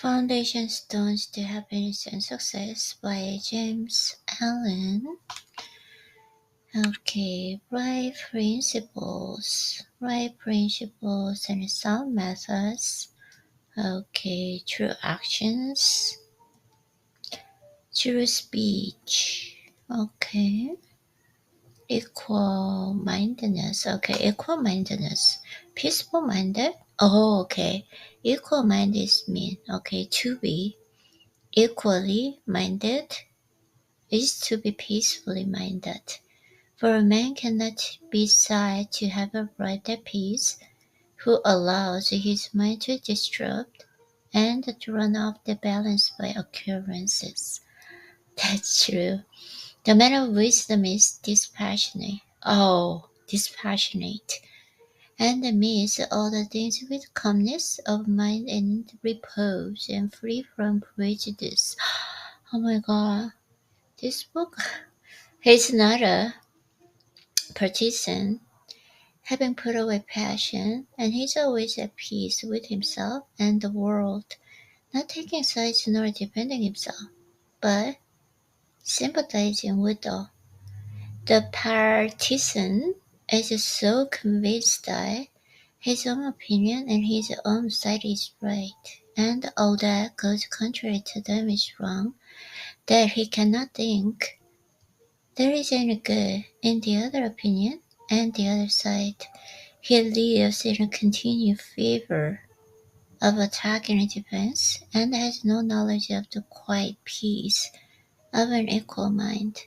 Foundation Stones to Happiness and Success by James Allen. Okay, right principles and sound methods. Okay, true actions, true speech. Okay, equal mindedness. Okay, equal mindedness. Peaceful minded. Oh, okay. Equal minded mean okay to be equally minded is to be peacefully minded. For a man cannot be said to have arrived at peace who allows his mind to disrupt and to run off the balance by occurrences. That's true. The man of wisdom is dispassionate. Oh, dispassionate. And meets all the things with calmness of mind and repose and free from prejudice. Oh my god. This book, he's not a partisan, having put away passion, and he's always at peace with himself and the world, not taking sides nor defending himself, but sympathizing with all. The partisan is so convinced that his own opinion and his own side is right, and all that goes contrary to them is wrong, that he cannot think there is any good in the other opinion and the other side. He lives in a continued fever of attack and defense, and has no knowledge of the quiet peace of an equal mind.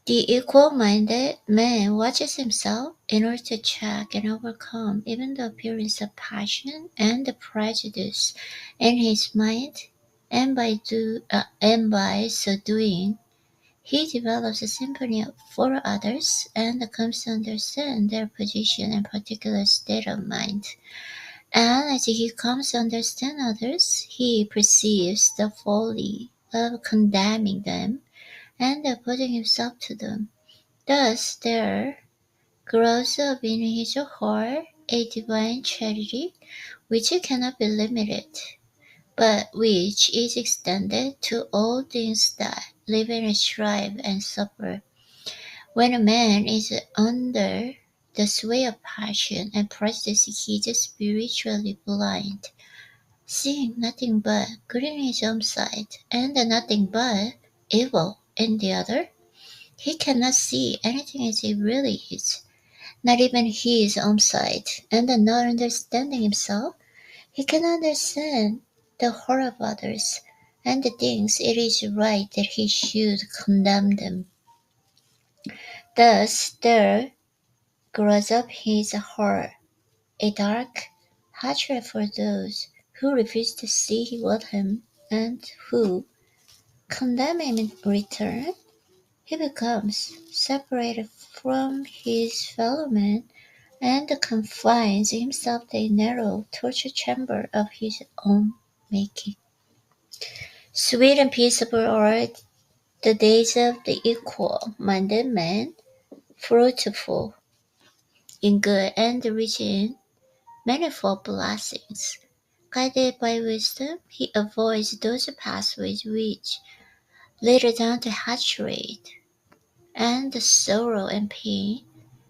The equal-minded man watches himself in order to check and overcome even the appearance of passion and the prejudice in his mind, and by so doing, he develops a sympathy for others and comes to understand their position and particular state of mind. And as he comes to understand others, he perceives the folly of condemning them and opposing himself to them. Thus there grows up in his heart a divine charity which cannot be limited, but which is extended to all things that live and strive and suffer. When a man is under the sway of passion and prejudice, he is spiritually blind, seeing nothing but good in his own side, and nothing but evil in the other. He cannot see anything as it really is, not even his own side, and not understanding himself, he cannot understand the heart of others, and thinks it is right that he should condemn them. Thus there grows up his heart a dark hatred for those who refuse to see with him and who condemn him in return. He becomes separated from his fellow men and confines himself to a narrow torture chamber of his own making. Sweet and peaceable are the days of the equal-minded man, fruitful in good and rich in manifold blessings. Guided by wisdom, he avoids those pathways which lead down to hatred and sorrow and pain,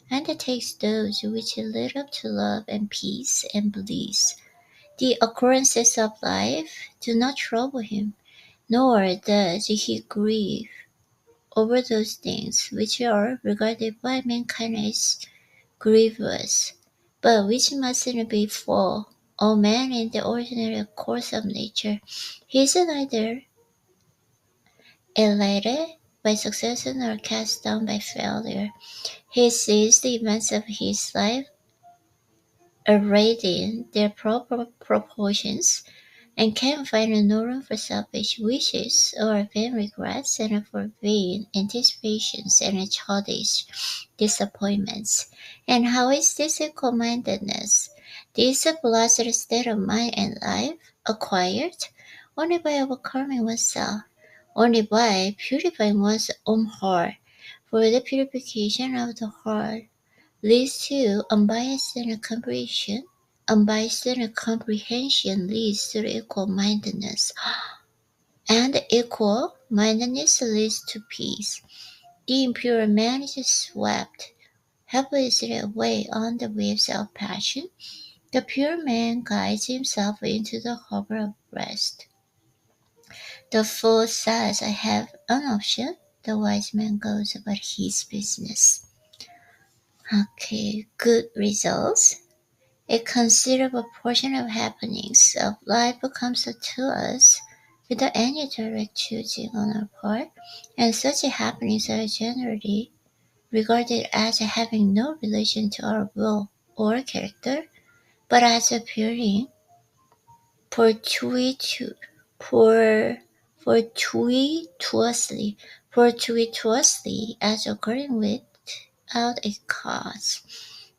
and takes those which lead up to love and peace and bliss. The occurrences of life do not trouble him, nor does he grieve over those things which are regarded by mankind as grievous, but which mustn't befall all men in the ordinary course of nature. He is neither elated by success nor cast down by failure. He sees the events of his life arrayed in their proper proportions, and can find no room for selfish wishes or vain regrets, and for vain anticipations and childish disappointments. And how is this equal-mindedness, this blessed state of mind and life, acquired? Only by overcoming oneself, only by purifying one's own heart, for the purification of the heart leads to unbiased comprehension unbiased comprehension leads to equal-mindedness, and equal-mindedness leads to peace. The impure man is swept helplessly away on the waves of passion. The pure man guides himself into the harbor of rest. The fool says, "I have an option." The wise man goes about his business. Okay, good results. A considerable portion of happenings of life comes to us without any direct choosing on our part, and such happenings are generally regarded as having no relation to our will or character, but as appearing fortuitously, fortuitously as occurring without a cause.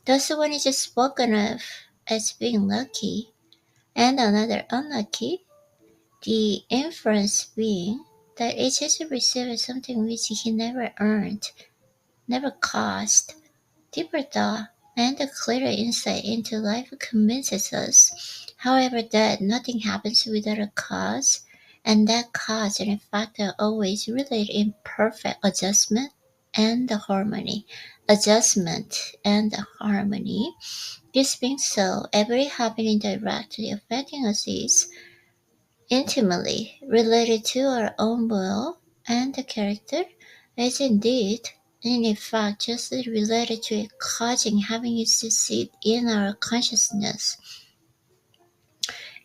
Thus one is spoken of as being lucky, and another unlucky, the inference being that each has received something which he never earned, never caused. Deeper thought and a clearer insight into life convinces us, however, that nothing happens without a cause, and that cause and effect are always related in perfect adjustment and harmony. Adjustment and harmony. This being so, every happening directly affecting us is intimately related to our own will and character, is indeed, in effect, justly related to a causing having its seat in our consciousness.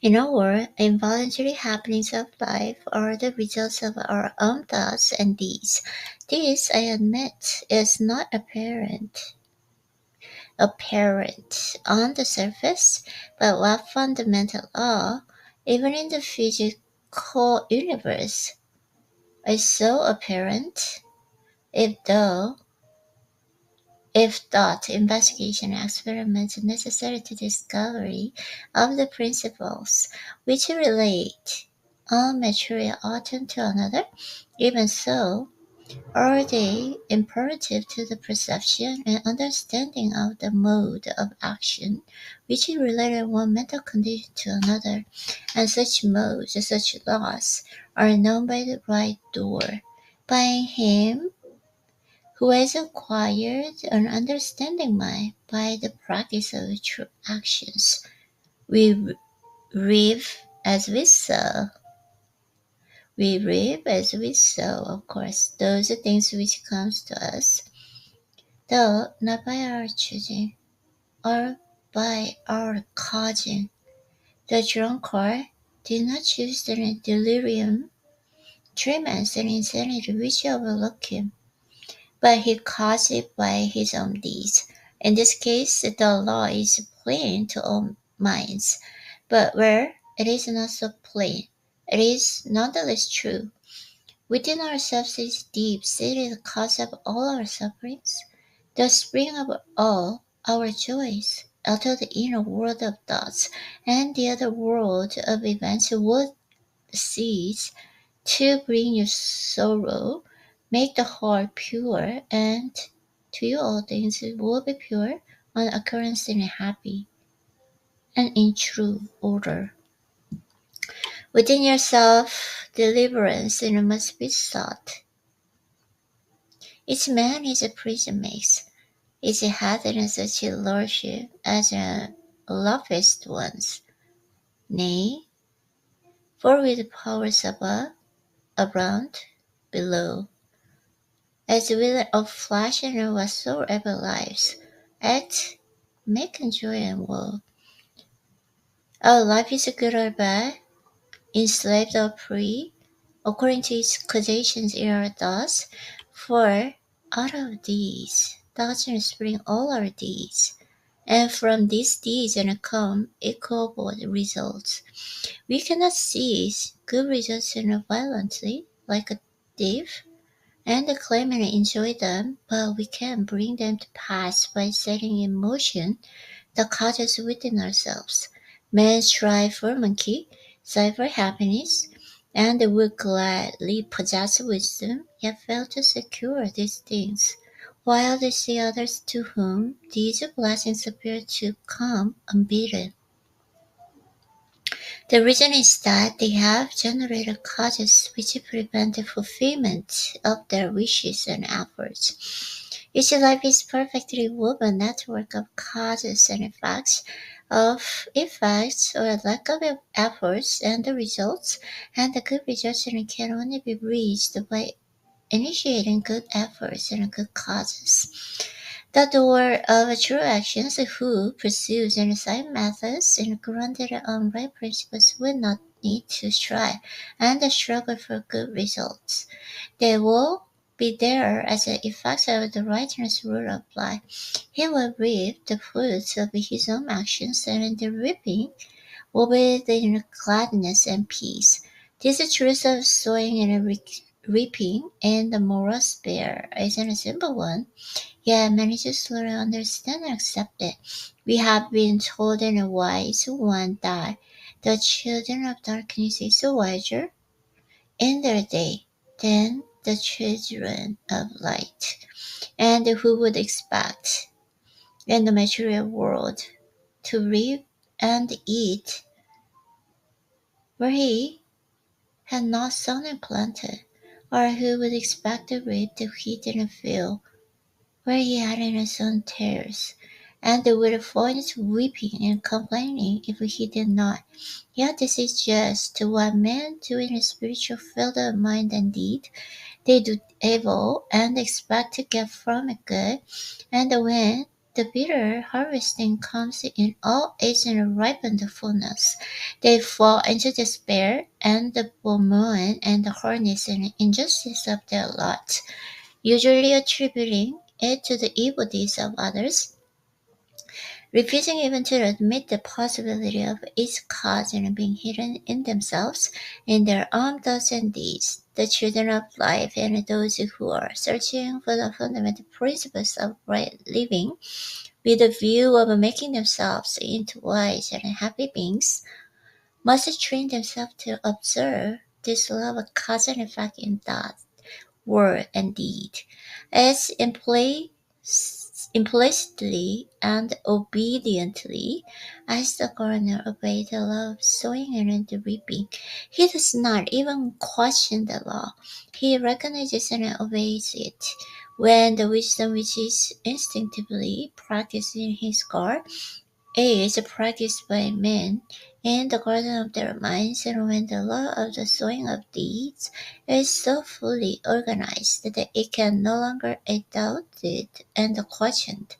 In a word, involuntary happenings of life are the results of our own thoughts and deeds. This, I admit, is not apparent on the surface, but what fundamental law, even in the physical universe, is so apparent, if thought, investigation, experiments necessary to discovery of the principles which relate one material atom to another, even so are they imperative to the perception and understanding of the mode of action which related one mental condition to another, and such modes, such laws, are known by the right door, by him who has acquired an understanding mind by the practice of true actions. We reap as we sow. We reap as we sow, of course, those are things which comes to us, though not by our choosing, or by our causing. The drunkard did not choose the delirium, tremens, and insanity which overlook him, but he caused it by his own deeds. In this case, the law is plain to all minds, but where it is not so plain, it is nonetheless true. Within ourselves is deep-seated cause of all our sufferings, the spring of all our joys. Although the inner world of thoughts and the other world of events would cease to bring you sorrow, make the heart pure, and to you all things will be pure on occurrence and happy, and in true order. Within yourself, deliverance must be sought. Each man is a prison makes. Each hath in such a lordship as a lovest one's. Nay, for with powers above, around, below, as will of flesh and whatsoever lives, act, make joy and woe. Our life is good or bad, enslaved or free, according to its causations in our thoughts, for out of these thoughts spring all our deeds, and from these deeds come equable results. We cannot seize good results violently, like a thief, and claim and enjoy them, but we can bring them to pass by setting in motion the causes within ourselves. Men strive for monkey, strive for happiness, and would gladly possess wisdom, yet fail to secure these things, while they see others to whom these blessings appear to come unbidden. The reason is that they have generated causes which prevent the fulfillment of their wishes and efforts. Each life is perfectly woven network of causes and effects or lack of efforts and the results, and the good results can only be reached by initiating good efforts and good causes. The door of true actions who pursues and same methods and grounded on right principles will not need to strive and struggle for good results. They will be there as the effects of the righteous rule of life. He will reap the fruits of his own actions, and the reaping will be in gladness and peace. This is the truth of sowing and reaping in the moral sphere isn't a simple one, yet many just slowly understand and accept it. We have been told in a wise one that the children of darkness is wiser in their day than the children of light. And who would expect in the material world to reap and eat where he had not sown and planted, or who would expect to reap the wheat in a field where he hadn't sown tares, and would fall into weeping and complaining if he did not? Yet this is just what men do in a spiritual field of mind and deed. They do evil and expect to get from it good, and when the bitter harvesting comes in all age and ripen the fullness, they fall into despair and the bemoan and the hardness and injustice of their lot, usually attributing it to the evil deeds of others, refusing even to admit the possibility of its cause and being hidden in themselves, in their own thoughts and deeds. The children of life and those who are searching for the fundamental principles of right living, with the view of making themselves into wise and happy beings, must train themselves to observe this law of cause and effect in thought, word, and deed, as implicitly and obediently as the gardener obeys the law of sowing and the reaping. He does not even question the law. He recognizes and obeys it. When the wisdom which is instinctively practiced in his guard is practiced by men in the garden of their minds, and when the law of the sowing of deeds is so fully organized that it can no longer be doubted and questioned,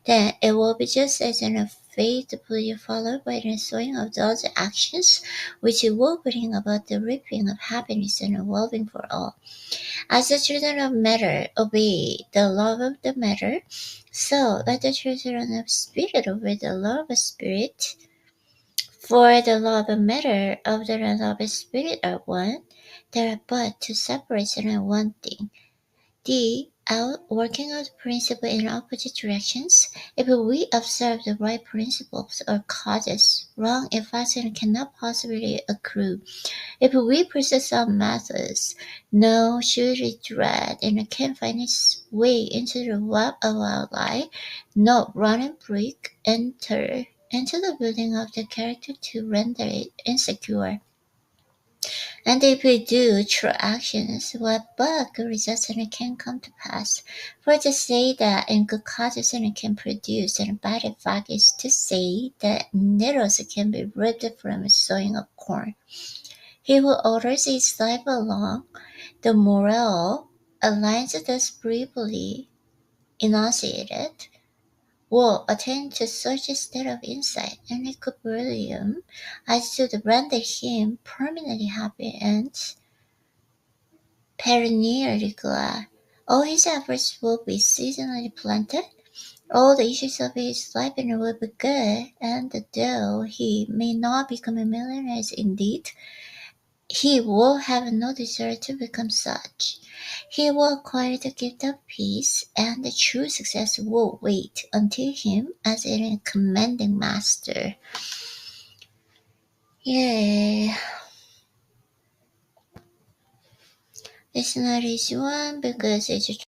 then it will be just as in faithfully followed by the sowing of those actions which will bring about the reaping of happiness and well-being for all. As the children of matter obey the law of the matter, so let the children of spirit obey the law of spirit. For the law of matter of the law of spirit are one. There are but two separations and one thing. The outworking of the principle in opposite directions. If we observe the right principles or causes, wrong effects cannot possibly accrue. If we pursue some methods, no surely dread and can find its way into the web of our life, no running brick enter into the building of the character to render it insecure. And if we do through actions, what but good results can come to pass. For to say that in good causes can produce and bad effect is to say that nettles can be ripped from sowing of corn. He who orders his life along the moral lines thus briefly enunciated will attain to such a state of insight and equilibrium as to render him permanently happy and perennially glad. All his efforts will be seasonally planted. All the issues of his life will be good, and though he may not become a millionaire indeed, he will have no desire to become such. He will acquire the gift of peace, and the true success will wait until him as a commanding master. Yeah, it's not easy one because it's